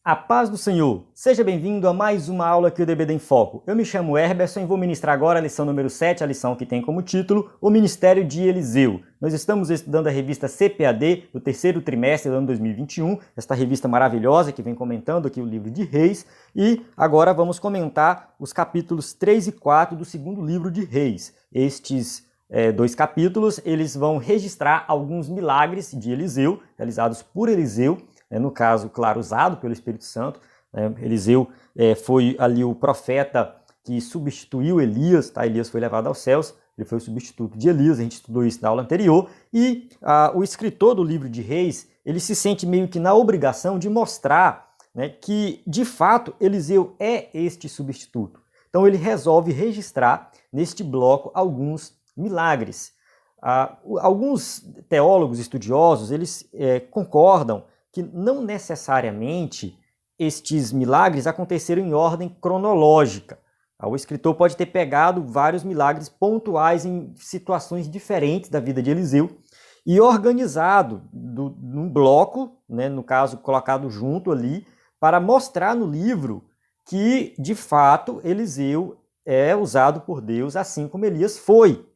A paz do Senhor! Seja bem-vindo a mais uma aula aqui do EBD em Foco. Eu me chamo Herberson e vou ministrar agora a lição número 7, a lição que tem como título O Ministério de Eliseu. Nós estamos estudando a revista CPAD do terceiro trimestre do ano 2021, esta revista maravilhosa que vem comentando aqui o livro de Reis, e agora vamos comentar os capítulos 3 e 4 do segundo livro de Reis. Estes dois capítulos, eles vão registrar alguns milagres de Eliseu, realizados por Eliseu, no caso, claro, usado pelo Espírito Santo. Eliseu foi ali o profeta que substituiu Elias, tá? Elias foi levado aos céus, ele foi o substituto de Elias, a gente estudou isso na aula anterior, e o escritor do livro de Reis, ele se sente meio que na obrigação de mostrar, né, que, de fato, Eliseu é este substituto. Então ele resolve registrar neste bloco alguns milagres. Alguns teólogos estudiosos, eles concordam que não necessariamente estes milagres aconteceram em ordem cronológica. O escritor pode ter pegado vários milagres pontuais em situações diferentes da vida de Eliseu e organizado num bloco, né, no caso colocado junto ali, para mostrar no livro que, de fato, Eliseu é usado por Deus assim como Elias foi.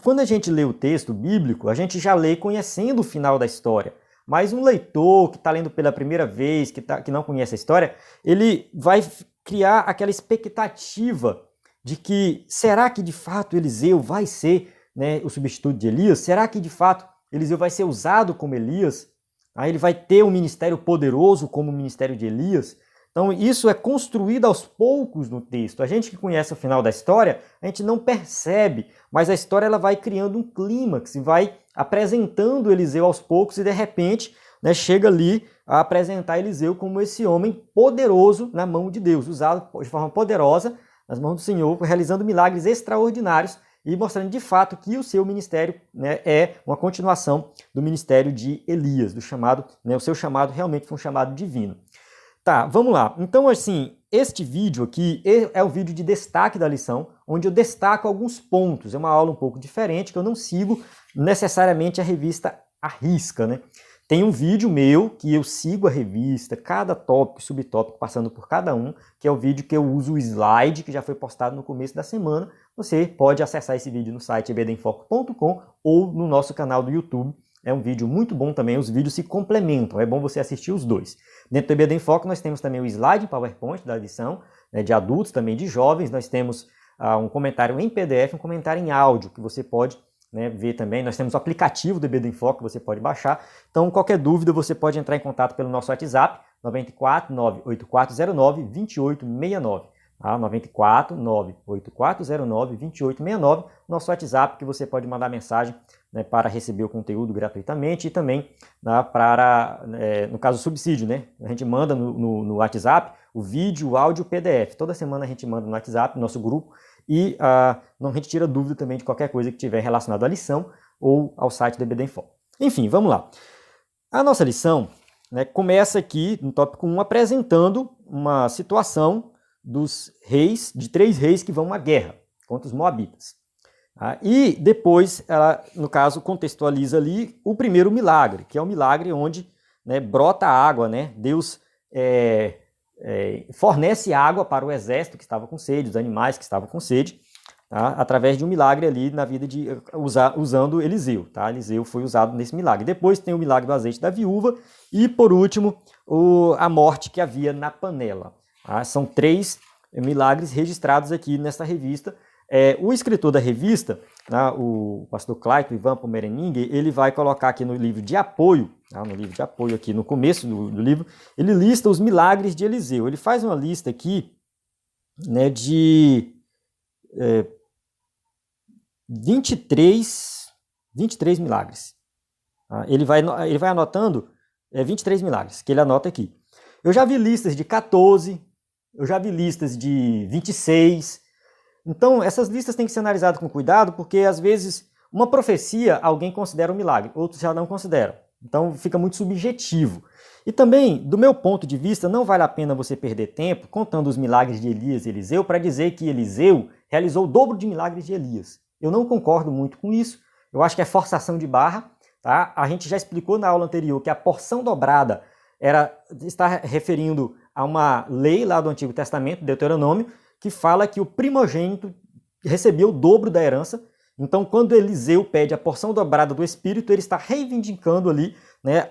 Quando a gente lê o texto bíblico, a gente já lê conhecendo o final da história. Mas um leitor que está lendo pela primeira vez, que não conhece a história, ele vai criar aquela expectativa de que será que de fato Eliseu vai ser, né, o substituto de Elias? Será que de fato Eliseu vai ser usado como Elias? Ele vai ter um ministério poderoso como o ministério de Elias? Então isso é construído aos poucos no texto. A gente que conhece o final da história, a gente não percebe, mas a história ela vai criando um clímax, vai apresentando Eliseu aos poucos e de repente, né, chega ali a apresentar Eliseu como esse homem poderoso na mão de Deus, usado de forma poderosa nas mãos do Senhor, realizando milagres extraordinários e mostrando de fato que o seu ministério, né, é uma continuação do ministério de Elias, do chamado, né, o seu chamado realmente foi um chamado divino. Tá, vamos lá. Então, assim, este vídeo aqui é o vídeo de destaque da lição, onde eu destaco alguns pontos. É uma aula um pouco diferente, que eu não sigo necessariamente a revista à risca, né? Tem um vídeo meu que eu sigo a revista, cada tópico e subtópico passando por cada um, que é o vídeo que eu uso o slide, que já foi postado no começo da semana. Você pode acessar esse vídeo no site ebdenfoco.com ou no nosso canal do YouTube. É um vídeo muito bom também, os vídeos se complementam, é bom você assistir os dois. Dentro do EBD em Foco nós temos também o slide PowerPoint da lição, né, de adultos, também de jovens, nós temos um comentário em PDF, um comentário em áudio, que você pode, né, ver também. Nós temos o aplicativo do EBD em Foco que você pode baixar, então qualquer dúvida você pode entrar em contato pelo nosso WhatsApp, 94 98409 2869. 94 98409 2869, nosso WhatsApp, que você pode mandar mensagem, né, para receber o conteúdo gratuitamente e também, né, para, no caso, subsídio, né? A gente manda no WhatsApp o vídeo, o áudio, o PDF. Toda semana a gente manda no WhatsApp, no nosso grupo, e a gente tira dúvida também de qualquer coisa que tiver relacionado à lição ou ao site do EBD em Foco. Enfim, vamos lá. A nossa lição, né, começa aqui no tópico 1 apresentando uma situação dos reis, de 3 reis que vão à guerra contra os moabitas. E depois, ela, no caso, contextualiza ali o primeiro milagre, que é o milagre onde, né, brota água, né? Deus fornece água para o exército que estava com sede, os animais que estavam com sede, tá? Através de um milagre ali na vida usando Eliseu. Tá? Eliseu foi usado nesse milagre. Depois tem o milagre do azeite da viúva e, por último, a morte que havia na panela. Tá? São 3 milagres registrados aqui nesta revista. O escritor da revista, né, o pastor Clayton Ivan Pomerening, ele vai colocar aqui no livro de apoio, tá, no livro de apoio aqui no começo do livro, ele lista os milagres de Eliseu. Ele faz uma lista aqui, né, de 23 milagres. Tá? Ele vai anotando 23 milagres, que ele anota aqui. Eu já vi listas de 14, eu já vi listas de 26. Então, essas listas têm que ser analisadas com cuidado, porque às vezes uma profecia alguém considera um milagre, outros já não consideram. Então, fica muito subjetivo. E também, do meu ponto de vista, não vale a pena você perder tempo contando os milagres de Elias e Eliseu para dizer que Eliseu realizou o dobro de milagres de Elias. Eu não concordo muito com isso. Eu acho que é forçação de barra. Tá? A gente já explicou na aula anterior que a porção dobrada está referindo a uma lei lá do Antigo Testamento, Deuteronômio, que fala que o primogênito recebia o dobro da herança. Então, quando Eliseu pede a porção dobrada do Espírito, ele está reivindicando ali, né,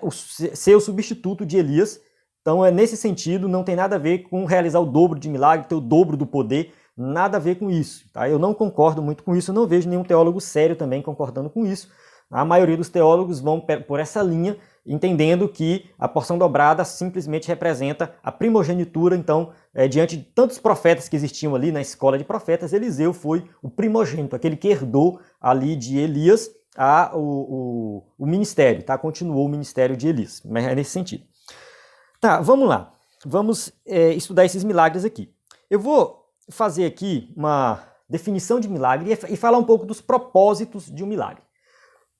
ser o substituto de Elias. Então, nesse sentido, não tem nada a ver com realizar o dobro de milagre, ter o dobro do poder, nada a ver com isso. Tá? Eu não concordo muito com isso, eu não vejo nenhum teólogo sério também concordando com isso. A maioria dos teólogos vão por essa linha, entendendo que a porção dobrada simplesmente representa a primogenitura. Então, diante de tantos profetas que existiam ali na escola de profetas, Eliseu foi o primogênito, aquele que herdou ali de Elias o ministério, tá? Continuou o ministério de Elias, mas é nesse sentido. Tá, vamos lá. Vamos estudar esses milagres aqui. Eu vou fazer aqui uma definição de milagre e falar um pouco dos propósitos de um milagre.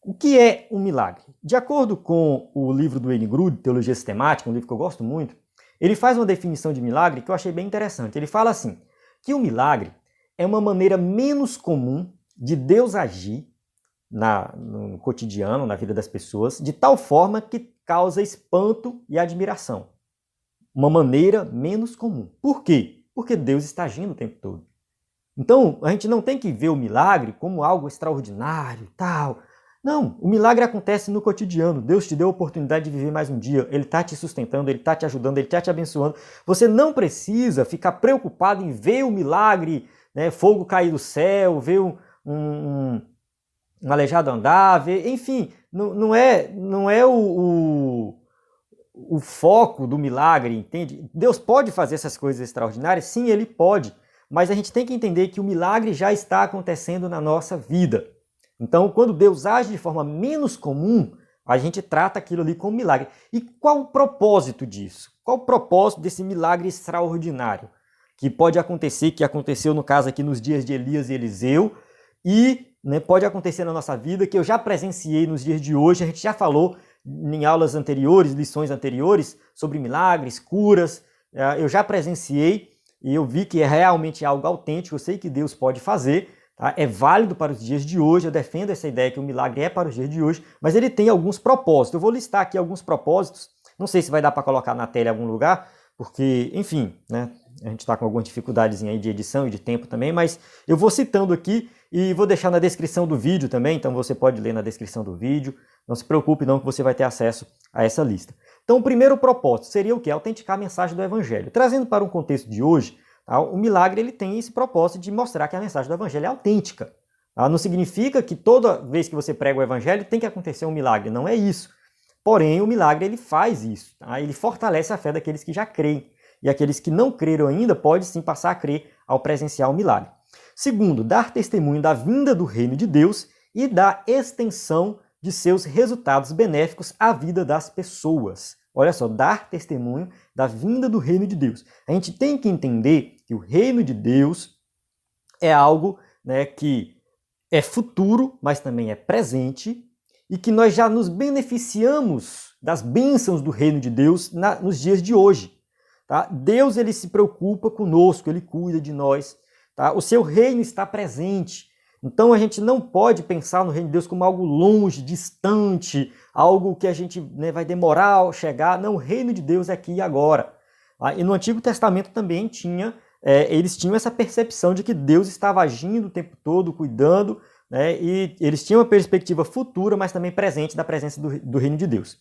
O que é um milagre? De acordo com o livro do Wayne Grudem, Teologia Sistemática, um livro que eu gosto muito, ele faz uma definição de milagre que eu achei bem interessante. Ele fala assim, que o milagre é uma maneira menos comum de Deus agir no cotidiano, na vida das pessoas, de tal forma que causa espanto e admiração. Uma maneira menos comum. Por quê? Porque Deus está agindo o tempo todo. Então, a gente não tem que ver o milagre como algo extraordinário e tal. Não, o milagre acontece no cotidiano. Deus te deu a oportunidade de viver mais um dia. Ele está te sustentando, Ele está te ajudando, Ele está te abençoando. Você não precisa ficar preocupado em ver o milagre, né, fogo cair do céu, ver um aleijado andar, enfim, não é o foco do milagre, entende? Deus pode fazer essas coisas extraordinárias? Sim, Ele pode, mas a gente tem que entender que o milagre já está acontecendo na nossa vida. Então, quando Deus age de forma menos comum, a gente trata aquilo ali como milagre. E qual o propósito disso? Qual o propósito desse milagre extraordinário? Que pode acontecer, que aconteceu no caso aqui nos dias de Elias e Eliseu, e pode acontecer na nossa vida, que eu já presenciei nos dias de hoje, a gente já falou em aulas anteriores, lições anteriores, sobre milagres, curas, eu já presenciei e eu vi que é realmente algo autêntico, eu sei que Deus pode fazer, tá? É válido para os dias de hoje, eu defendo essa ideia que o milagre é para os dias de hoje, mas ele tem alguns propósitos. Eu vou listar aqui alguns propósitos, não sei se vai dar para colocar na tela em algum lugar, porque, enfim, né, a gente está com alguma dificuldadezinha aí de edição e de tempo também, mas eu vou citando aqui e vou deixar na descrição do vídeo também, então você pode ler na descrição do vídeo, não se preocupe não que você vai ter acesso a essa lista. Então o primeiro propósito seria o quê? Autenticar a mensagem do Evangelho. Trazendo para um contexto de hoje, tá, o milagre ele tem esse propósito de mostrar que a mensagem do Evangelho é autêntica. Tá? Não significa que toda vez que você prega o Evangelho tem que acontecer um milagre, não é isso. Porém, o milagre ele faz isso, tá? Ele fortalece a fé daqueles que já creem. E aqueles que não creram ainda podem sim passar a crer ao presenciar o milagre. Segundo, dar testemunho da vinda do reino de Deus e da extensão de seus resultados benéficos à vida das pessoas. Olha só, dar testemunho da vinda do reino de Deus. A gente tem que entender que o reino de Deus é algo, né, que é futuro, mas também é presente, e que nós já nos beneficiamos das bênçãos do reino de Deus nos dias de hoje. Tá? Deus ele se preocupa conosco, Ele cuida de nós. Tá? O seu reino está presente. Então a gente não pode pensar no reino de Deus como algo longe, distante, algo que a gente vai demorar a chegar. Não, o reino de Deus é aqui e agora. Tá? E no Antigo Testamento também eles tinham essa percepção de que Deus estava agindo o tempo todo, cuidando, né? E eles tinham uma perspectiva futura, mas também presente da presença do reino de Deus.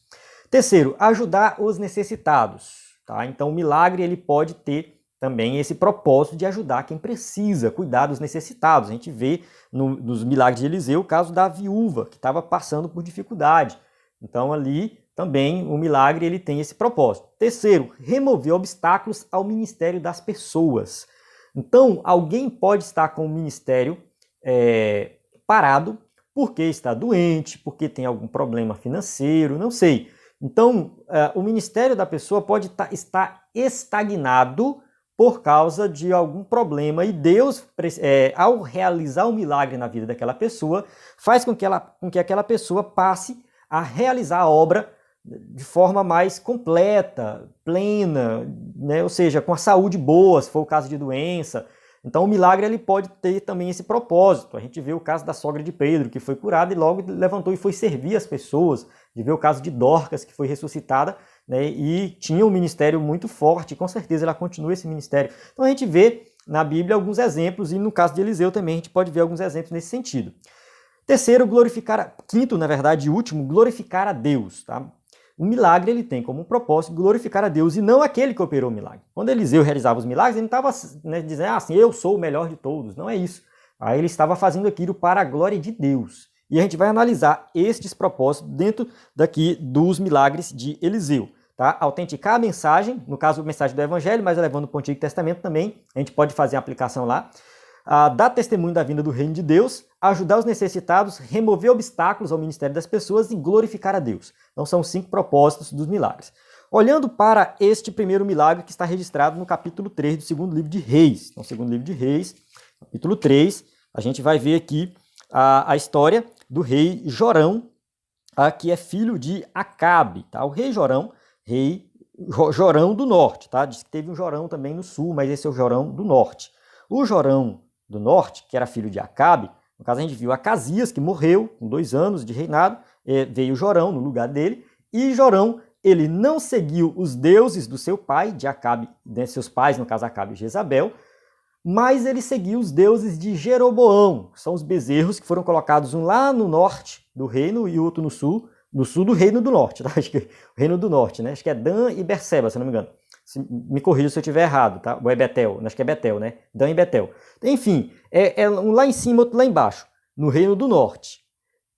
Terceiro, ajudar os necessitados. Tá? Então o milagre ele pode ter também esse propósito de ajudar quem precisa, cuidar dos necessitados. A gente vê nos milagres de Eliseu o caso da viúva que estava passando por dificuldade. Então ali também o milagre ele tem esse propósito. Terceiro, remover obstáculos ao ministério das pessoas. Então alguém pode estar com o ministério parado porque está doente, porque tem algum problema financeiro, não sei. Então, o ministério da pessoa pode estar estagnado por causa de algum problema e Deus, ao realizar um milagre na vida daquela pessoa, faz com que aquela pessoa passe a realizar a obra de forma mais completa, plena, né? Ou seja, com a saúde boa, se for o caso de doença. Então o milagre ele pode ter também esse propósito. A gente vê o caso da sogra de Pedro, que foi curada e logo levantou e foi servir as pessoas. De ver o caso de Dorcas, que foi ressuscitada né, e tinha um ministério muito forte, com certeza ela continua esse ministério. Então a gente vê na Bíblia alguns exemplos, e no caso de Eliseu também a gente pode ver alguns exemplos nesse sentido. Terceiro, quinto, na verdade, e último, glorificar a Deus. Tá? O milagre ele tem como propósito glorificar a Deus e não aquele que operou o milagre. Quando Eliseu realizava os milagres, ele não estava, né, dizendo assim, eu sou o melhor de todos. Não é isso. Aí ele estava fazendo aquilo para a glória de Deus. E a gente vai analisar estes propósitos dentro daqui dos milagres de Eliseu. Tá? Autenticar a mensagem, no caso a mensagem do Evangelho, mas levando para o Antigo Testamento também, a gente pode fazer a aplicação lá. Dar testemunho da vinda do reino de Deus, ajudar os necessitados, remover obstáculos ao ministério das pessoas e glorificar a Deus. Então são 5 propósitos dos milagres. Olhando para este primeiro milagre que está registrado no capítulo 3 do segundo livro de Reis. Então, segundo livro de Reis, capítulo 3, a gente vai ver aqui a história do rei Jorão, que é filho de Acabe. Tá? O rei Jorão, Jorão do norte. Tá? Diz que teve um Jorão também no sul, mas esse é o Jorão do norte. O Jorão do norte, que era filho de Acabe, no caso a gente viu Acasias, que morreu com 2 anos de reinado, veio Jorão no lugar dele, e Jorão, ele não seguiu os deuses do seu pai, de Acabe, né, seus pais, no caso Acabe e Jezabel, mas ele seguiu os deuses de Jeroboão, que são os bezerros que foram colocados um lá no norte do reino e outro no sul do reino do norte, tá? Acho que o reino do norte, né? Acho que é Dan e Berseba, se não me engano. Me corrija se eu estiver errado, tá? Ou é Betel, acho que é Betel, né? Dan e Betel. Enfim, um lá em cima, outro lá embaixo, no reino do norte.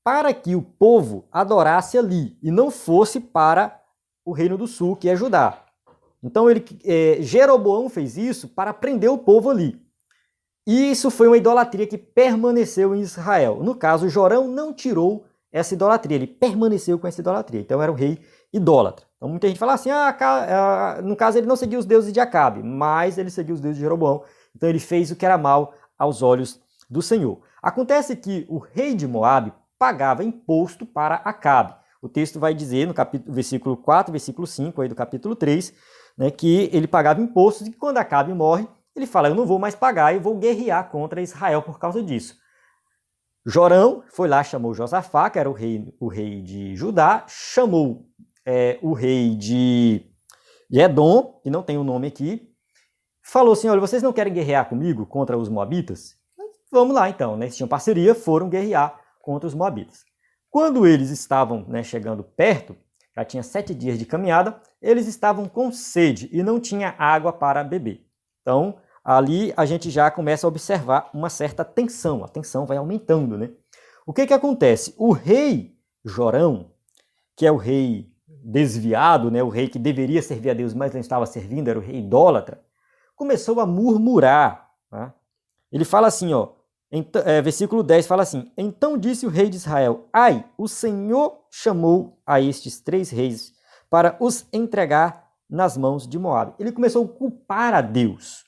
Para que o povo adorasse ali e não fosse para o reino do sul, que é Judá. Então Jeroboão fez isso para prender o povo ali. E isso foi uma idolatria que permaneceu em Israel. No caso, Jorão não tirou essa idolatria, ele permaneceu com essa idolatria. Então era um rei idólatra. Então muita gente fala assim, no caso ele não seguiu os deuses de Acabe, mas ele seguiu os deuses de Jeroboão. Então ele fez o que era mal aos olhos do Senhor. Acontece que o rei de Moabe pagava imposto para Acabe. O texto vai dizer no versículo 4, versículo 5 aí do capítulo 3, né, que ele pagava impostos e quando Acabe morre, ele fala, eu não vou mais pagar e vou guerrear contra Israel por causa disso. Jorão foi lá, chamou Josafá, que era o rei de Judá, chamou o rei de Edom, que não tem o nome aqui, falou assim, olha, vocês não querem guerrear comigo contra os moabitas? Vamos lá então, né? Eles tinham parceria, foram guerrear contra os moabitas. Quando eles estavam, né, chegando perto, já tinha 7 dias de caminhada, eles estavam com sede e não tinha água para beber. Então, ali a gente já começa a observar uma certa tensão, a tensão vai aumentando, né? O que acontece? O rei Jorão, que é o rei desviado, né, o rei que deveria servir a Deus, mas não estava servindo, era o rei idólatra, começou a murmurar. Tá? Ele fala assim, ó, versículo 10 fala assim, então disse o rei de Israel, ai, o Senhor chamou a estes 3 reis para os entregar nas mãos de Moabe. Ele começou a culpar a Deus.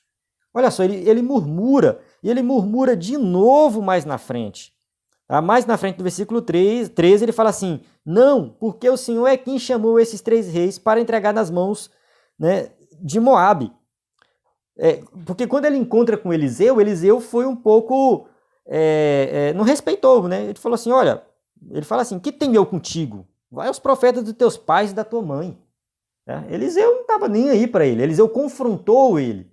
Olha só, ele murmura, e ele murmura de novo mais na frente. Mais na frente do versículo 13, ele fala assim, não, porque o Senhor é quem chamou esses 3 reis para entregar nas mãos, né, de Moabe. Porque quando ele encontra com Eliseu foi um pouco, não respeitou, né? Ele falou assim, olha, ele fala assim, que tem eu contigo? Vai aos profetas dos teus pais e da tua mãe. Eliseu não estava nem aí para ele, Eliseu confrontou ele.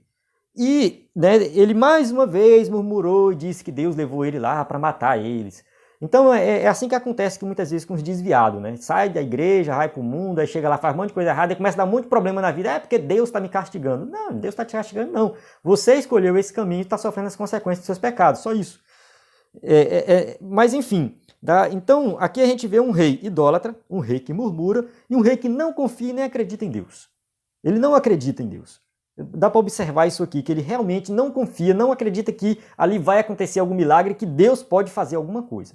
E, né, ele mais uma vez murmurou e disse que Deus levou ele lá para matar eles. Então é assim que acontece muitas vezes com os desviados, né? Sai da igreja, vai para o mundo, aí chega lá, faz um monte de coisa errada e começa a dar muito problema na vida. Porque Deus está me castigando. Não, Deus está te castigando, não. Você escolheu esse caminho e está sofrendo as consequências dos seus pecados, só isso. Mas enfim, então aqui a gente vê um rei idólatra, um rei que murmura e um rei que não confia e nem acredita em Deus. Ele não acredita em Deus. Dá para observar isso aqui, que ele realmente não confia, não acredita que ali vai acontecer algum milagre, que Deus pode fazer alguma coisa.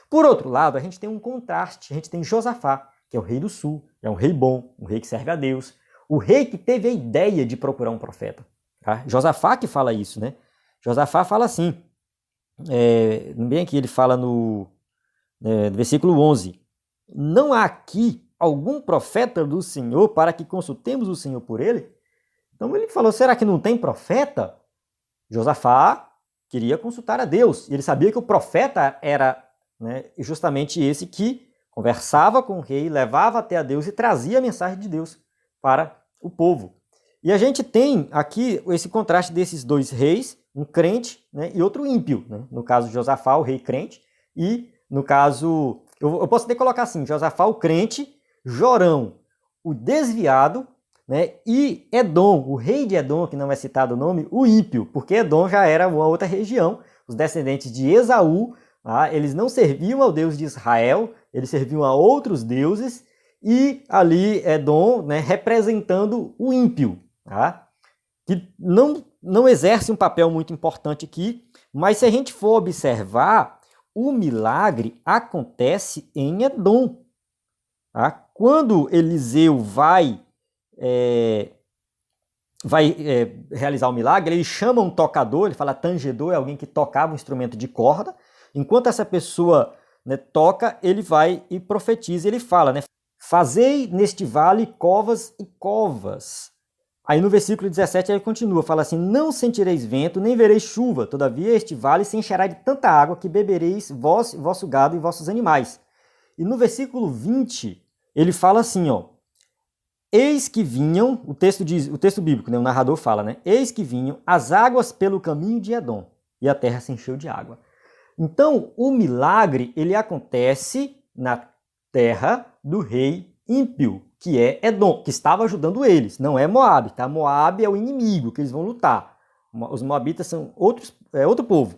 Por outro lado, a gente tem um contraste, a gente tem Josafá, que é o rei do sul, é um rei bom, um rei que serve a Deus, o rei que teve a ideia de procurar um profeta. Tá? Josafá que fala isso, né? Josafá fala assim, bem aqui ele fala no versículo 11, não há aqui algum profeta do Senhor para que consultemos o Senhor por ele? Então ele falou, será que não tem profeta? Josafá queria consultar a Deus. E ele sabia que o profeta era, né, justamente esse que conversava com o rei, levava até a Deus e trazia a mensagem de Deus. para o povo. E a gente tem aqui esse contraste desses dois reis, um crente, né, e outro ímpio, né? No caso de Josafá, o rei crente, e no caso, eu posso até colocar assim, Josafá, o crente, Jorão, o desviado, né, e Edom, o rei de Edom, que não é citado o nome, o ímpio, porque Edom já era uma outra região, os descendentes de Esaú, tá? Eles não serviam ao Deus de Israel, eles serviam a outros deuses, e ali Edom, né, representando o ímpio, tá? Que não exerce um papel muito importante aqui, mas se a gente for observar, o milagre acontece em Edom. Tá? Quando Eliseu vai realizar o milagre, ele chama um tocador, ele fala tangedor, é alguém que tocava um instrumento de corda. Enquanto essa pessoa, né, toca, ele vai e profetiza, ele fala, né, fazei neste vale covas e covas. Aí no versículo 17 ele continua, fala assim, não sentireis vento, nem vereis chuva, todavia este vale se encherá de tanta água que bebereis vós, vosso gado e vossos animais. E no versículo 20, ele fala assim, ó, eis que vinham, o texto bíblico, né, o narrador fala, né, eis que vinham as águas pelo caminho de Edom, e a terra se encheu de água. Então, o milagre, ele acontece na terra do rei ímpio, que é Edom, que estava ajudando eles, não é Moabe, tá? Moabe é o inimigo que eles vão lutar. Os moabitas são outro povo,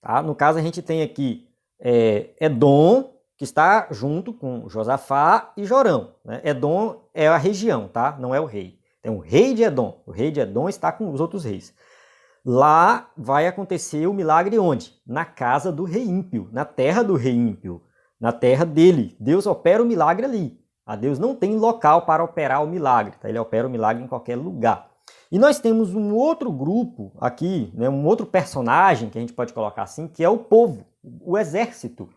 tá? No caso, a gente tem aqui Edom, que está junto com Josafá e Jorão, né? Edom é a região, tá? Não é o rei. Tem o rei de Edom. O rei de Edom está com os outros reis. Lá vai acontecer o milagre onde? Na casa do rei ímpio, na terra do rei ímpio, na terra dele. Deus opera o milagre ali. Deus não tem local para operar o milagre, tá? Ele opera o milagre em qualquer lugar. E nós temos um outro grupo aqui, né, um outro personagem que a gente pode colocar assim, que é o povo, o exército.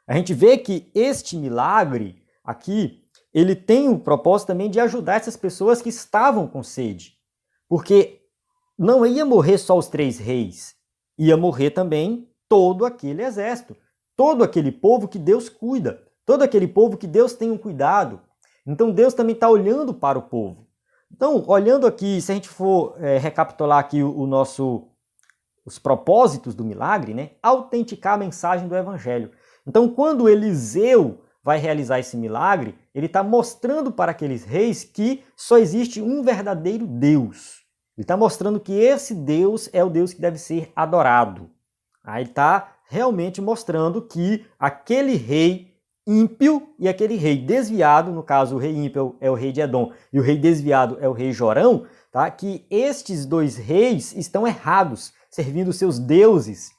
A gente vê que este milagre aqui, ele tem o propósito também de ajudar essas pessoas que estavam com sede. Porque não ia morrer só os 3 reis, ia morrer também todo aquele exército, todo aquele povo que Deus cuida, todo aquele povo que Deus tem um cuidado. Então Deus também está olhando para o povo. Então, olhando aqui, se a gente for recapitular aqui os propósitos do milagre, né? Autenticar a mensagem do evangelho. Então, quando Eliseu vai realizar esse milagre, ele está mostrando para aqueles reis que só existe um verdadeiro Deus. Ele está mostrando que esse Deus é o Deus que deve ser adorado. Aí ele está realmente mostrando que aquele rei ímpio e aquele rei desviado, no caso o rei ímpio é o rei de Edom e o rei desviado é o rei Jorão, tá? Que estes 2 reis estão errados, servindo seus deuses,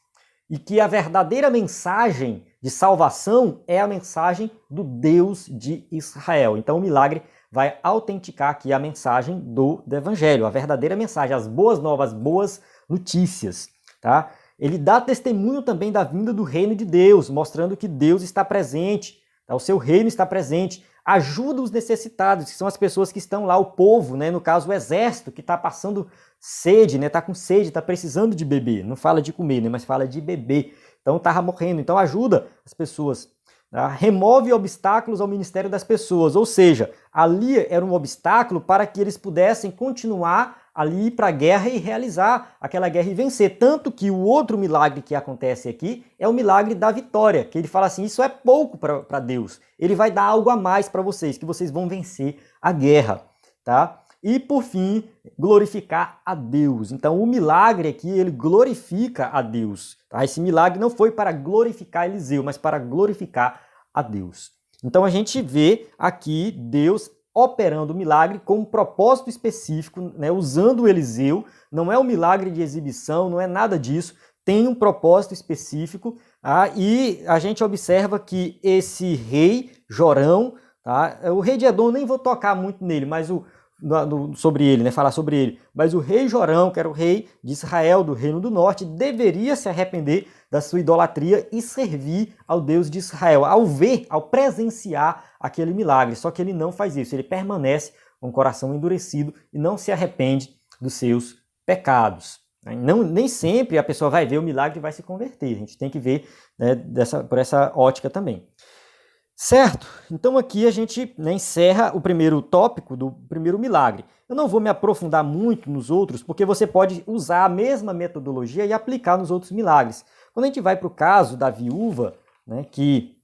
e que a verdadeira mensagem de salvação é a mensagem do Deus de Israel. Então o milagre vai autenticar aqui a mensagem do evangelho, a verdadeira mensagem, as boas novas, boas notícias, tá? Ele dá testemunho também da vinda do reino de Deus, mostrando que Deus está presente, tá? O seu reino está presente, ajuda os necessitados, que são as pessoas que estão lá, o povo, né? No caso o exército, que está passando sede, né? Está com sede, está precisando de beber, não fala de comer, né? Mas fala de beber, então estava morrendo, então ajuda as pessoas. Tá? Remove obstáculos ao ministério das pessoas, ou seja, ali era um obstáculo para que eles pudessem continuar ali para a guerra e realizar aquela guerra e vencer. Tanto que o outro milagre que acontece aqui é o milagre da vitória, que ele fala assim, isso é pouco para Deus, ele vai dar algo a mais para vocês, que vocês vão vencer a guerra, tá? E por fim, glorificar a Deus. Então o milagre aqui, ele glorifica a Deus. Tá? Esse milagre não foi para glorificar Eliseu, mas para glorificar a Deus. Então a gente vê aqui Deus operando o milagre com um propósito específico, né, usando o Eliseu. Não é um milagre de exibição, não é nada disso. Tem um propósito específico. Tá? E a gente observa que esse rei, Jorão, tá? O rei de Edom, nem vou tocar muito nele, mas sobre ele, né, falar sobre ele. Mas o rei Jorão, que era o rei de Israel, do Reino do Norte, deveria se arrepender da sua idolatria e servir ao Deus de Israel, ao presenciar aquele milagre. Só que ele não faz isso, ele permanece com o coração endurecido e não se arrepende dos seus pecados. Nem sempre a pessoa vai ver o milagre e vai se converter. A gente tem que ver, né, por essa ótica também. Certo? Então aqui a gente, né, encerra o primeiro tópico do primeiro milagre. Eu não vou me aprofundar muito nos outros, porque você pode usar a mesma metodologia e aplicar nos outros milagres. Quando a gente vai para o caso da viúva, né, que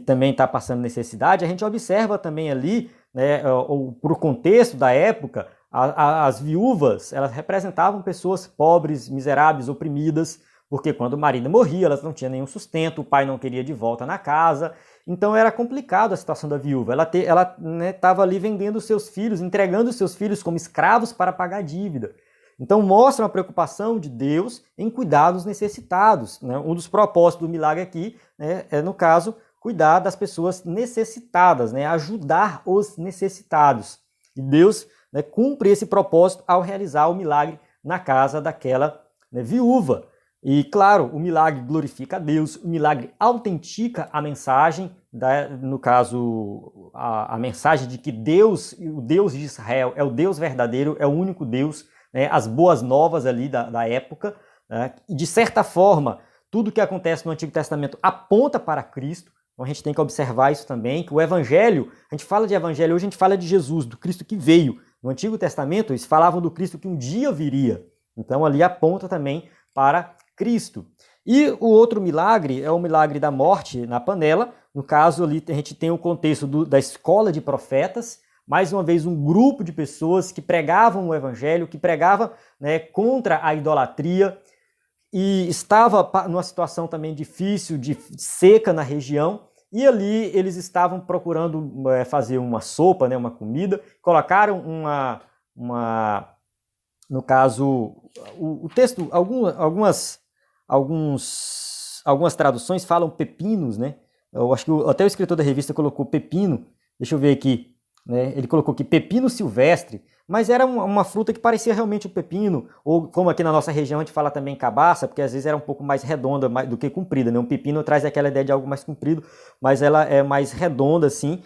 também está passando necessidade, a gente observa também ali, né, para o contexto da época, as viúvas, elas representavam pessoas pobres, miseráveis, oprimidas, porque quando o marido morria, elas não tinham nenhum sustento, o pai não queria de volta na casa, então era complicado a situação da viúva. Ela estava ali vendendo os seus filhos, entregando os seus filhos como escravos para pagar a dívida. Então mostra uma preocupação de Deus em cuidar dos necessitados. Né? Um dos propósitos do milagre aqui, né, é, no caso, cuidar das pessoas necessitadas, né? Ajudar os necessitados. E Deus, né, cumpre esse propósito ao realizar o milagre na casa daquela, né, viúva. E, claro, o milagre glorifica a Deus, o milagre autentica a mensagem, no caso, a mensagem de que Deus, o Deus de Israel, é o Deus verdadeiro, é o único Deus, né, as boas novas ali da época. Né, e, de certa forma, tudo que acontece no Antigo Testamento aponta para Cristo, então a gente tem que observar isso também, que o Evangelho, a gente fala de Evangelho, hoje a gente fala de Jesus, do Cristo que veio. No Antigo Testamento, eles falavam do Cristo que um dia viria. Então ali aponta também para Cristo. E o outro milagre é o milagre da morte na panela. No caso, ali a gente tem o contexto da escola de profetas, mais uma vez um grupo de pessoas que pregavam o evangelho, que pregava, né, contra a idolatria, e estava numa situação também difícil, de seca na região, e ali eles estavam procurando fazer uma sopa, né, uma comida, colocaram no caso, o texto, algumas traduções falam pepinos, né? Eu acho que até o escritor da revista colocou pepino. Deixa eu ver aqui, né? Ele colocou aqui pepino silvestre, mas era uma fruta que parecia realmente um pepino, ou como aqui na nossa região a gente fala também cabaça, porque às vezes era um pouco mais redonda do que comprida, né? Um pepino traz aquela ideia de algo mais comprido, mas ela é mais redonda assim.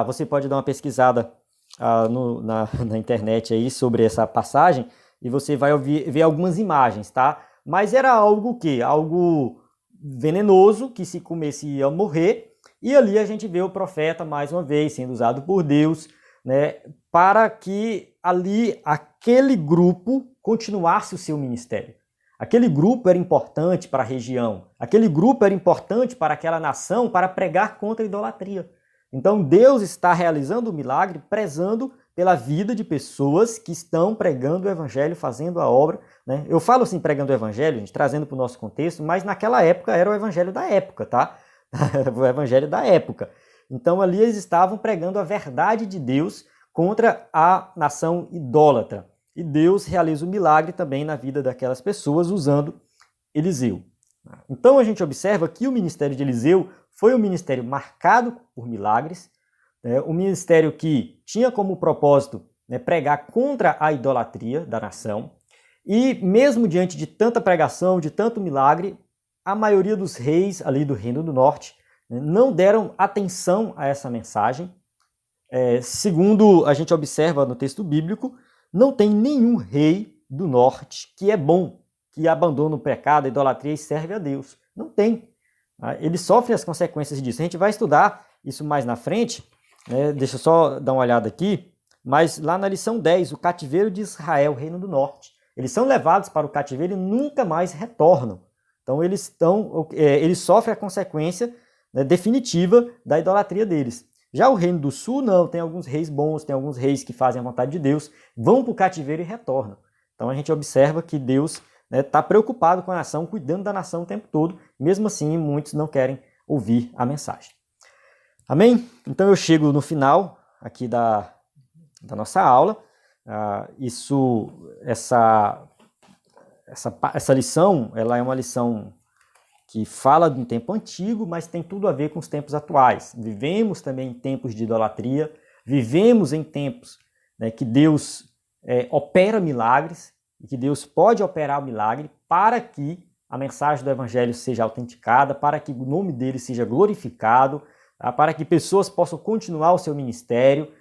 Você pode dar uma pesquisada na internet aí sobre essa passagem e você vai ver algumas imagens, tá? Mas era algo que? Algo venenoso, que se comesse ia morrer, e ali a gente vê o profeta mais uma vez sendo usado por Deus, né, para que ali aquele grupo continuasse o seu ministério. Aquele grupo era importante para a região, aquele grupo era importante para aquela nação para pregar contra a idolatria. Então Deus está realizando o milagre prezando pela vida de pessoas que estão pregando o evangelho, fazendo a obra. Né? Eu falo assim, pregando o evangelho, gente, trazendo para o nosso contexto, mas naquela época era o evangelho da época, tá? O evangelho da época. Então ali eles estavam pregando a verdade de Deus contra a nação idólatra. E Deus realiza o milagre também na vida daquelas pessoas usando Eliseu. Então a gente observa que o ministério de Eliseu foi um ministério marcado por milagres, um ministério que tinha como propósito, né, pregar contra a idolatria da nação, e mesmo diante de tanta pregação, de tanto milagre, a maioria dos reis ali do Reino do Norte, né, não deram atenção a essa mensagem. Segundo a gente observa no texto bíblico, não tem nenhum rei do norte que é bom, que abandona o pecado, a idolatria e serve a Deus. Não tem. Eles sofrem as consequências disso. A gente vai estudar isso mais na frente, né? Deixa eu só dar uma olhada aqui, mas lá na lição 10, o cativeiro de Israel, Reino do Norte. Eles são levados para o cativeiro e nunca mais retornam. Então eles sofrem a consequência, né, definitiva da idolatria deles. Já o Reino do Sul não, tem alguns reis bons, tem alguns reis que fazem a vontade de Deus, vão para o cativeiro e retornam. Então a gente observa que Deus está, né, preocupado com a nação, cuidando da nação o tempo todo, mesmo assim muitos não querem ouvir a mensagem. Amém? Então eu chego no final aqui da nossa aula. Essa lição, ela é uma lição que fala de um tempo antigo, mas tem tudo a ver com os tempos atuais. Vivemos também em tempos de idolatria, vivemos em tempos, né, que Deus opera milagres, e que Deus pode operar o milagre para que a mensagem do evangelho seja autenticada, para que o nome dele seja glorificado, tá? Para que pessoas possam continuar o seu ministério.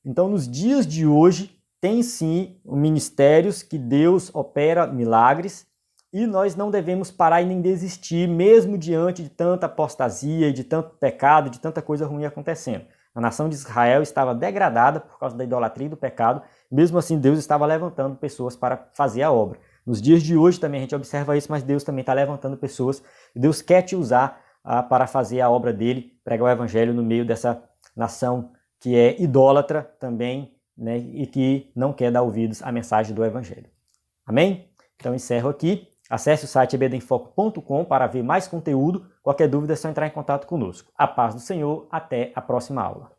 Então, nos dias de hoje, tem sim ministérios que Deus opera milagres, E nós não devemos parar e nem desistir, mesmo diante de tanta apostasia, de tanto pecado, de tanta coisa ruim acontecendo. A nação de Israel estava degradada por causa da idolatria e do pecado, mesmo assim Deus estava levantando pessoas para fazer a obra. Nos dias de hoje também a gente observa isso, mas Deus também está levantando pessoas, Deus quer te usar para fazer a obra dele, pregar o evangelho no meio dessa nação que é idólatra também, né, e que não quer dar ouvidos à mensagem do evangelho. Amém? Então encerro aqui. Acesse o site ebdenfoco.com para ver mais conteúdo. Qualquer dúvida é só entrar em contato conosco. A paz do Senhor. Até a próxima aula.